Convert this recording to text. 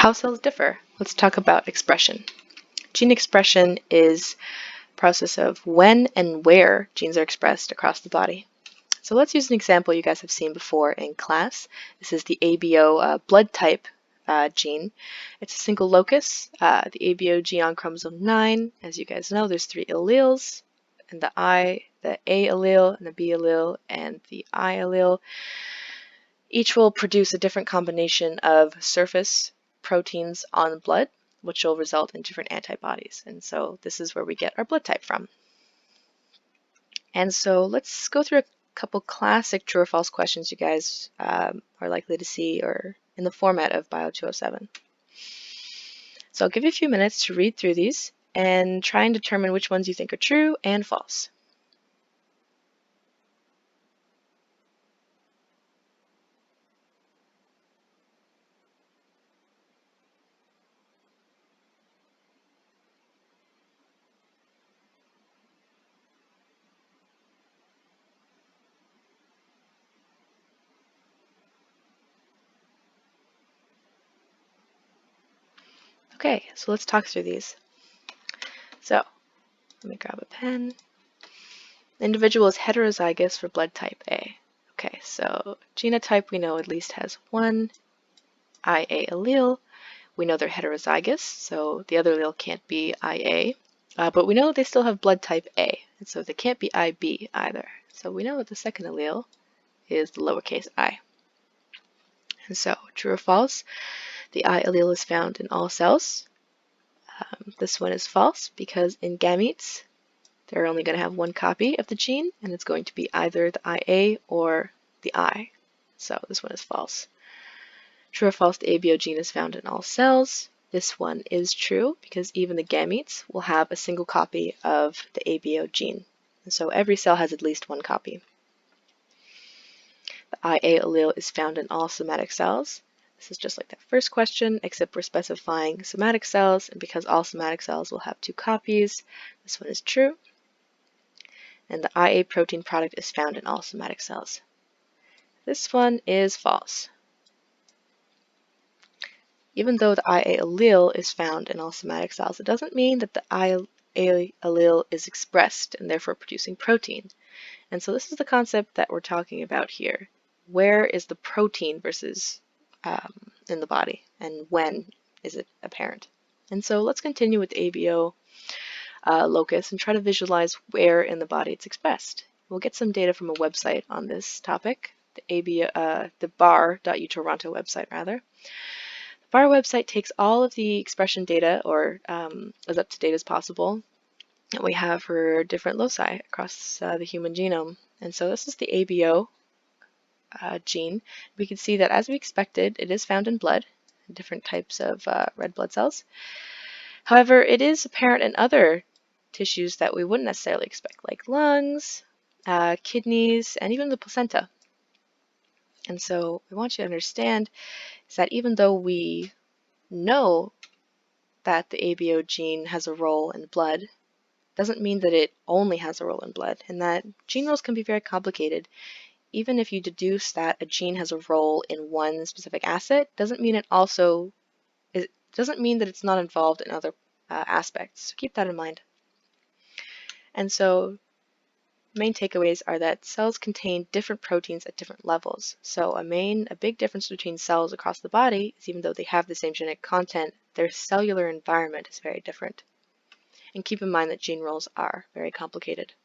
How cells differ. Let's talk about expression. Gene expression is the process of when and where genes are expressed across the body. So let's use an example you guys have seen before in class. This is the ABO blood type gene. It's a single locus, the ABO gene on chromosome 9. As you guys know, there's 3 alleles, and the A allele, and the B allele, and the I allele. Each will produce a different combination of surface proteins on blood, which will result in different antibodies. And so this is where we get our blood type from. And so let's go through a couple classic true or false questions you guys are likely to see or in the format of Bio 207. So I'll give you a few minutes to read through these and try and determine which ones you think are true and false. Okay, so let's talk through these. So let me grab a pen. The individual is heterozygous for blood type A. Okay, so genotype we know at least has one IA allele. We know they're heterozygous, so the other allele can't be IA. But we know they still have blood type A, and so they can't be IB either. So we know that the second allele is the lowercase I. And so, true or false, the I allele is found in all cells. This one is false because in gametes, they're only going to have one copy of the gene, and it's going to be either the IA or the I. So this one is false. True or false, the ABO gene is found in all cells. This one is true because even the gametes will have a single copy of the ABO gene. And so every cell has at least one copy. The IA allele is found in all somatic cells. This is just like that first question, except we're specifying somatic cells, and because all somatic cells will have two copies, this one is true. And the IA protein product is found in all somatic cells. This one is false. Even though the IA allele is found in all somatic cells, it doesn't mean that the IA allele is expressed and therefore producing protein. And so this is the concept that we're talking about here. Where is the protein versus in the body, and when is it apparent? And so let's continue with the ABO locus and try to visualize where in the body it's expressed. We'll get some data from a website on this topic, the bar.utoronto website rather. The bar website takes all of the expression data, or as up to date as possible, that we have for different loci across the human genome. And so this is the ABO gene. We can see that as we expected, it is found in blood, different types of red blood cells. However, it is apparent in other tissues that we wouldn't necessarily expect, like lungs, kidneys, and even the placenta. And so we want you to understand is that even though we know that the ABO gene has a role in blood, doesn't mean that it only has a role in blood, and that gene roles can be very complicated. Even if you deduce that a gene has a role in one specific asset, doesn't mean that it's not involved in other aspects. So keep that in mind. And so main takeaways are that cells contain different proteins at different levels. So a big difference between cells across the body is even though they have the same genetic content, their cellular environment is very different. And keep in mind that gene roles are very complicated.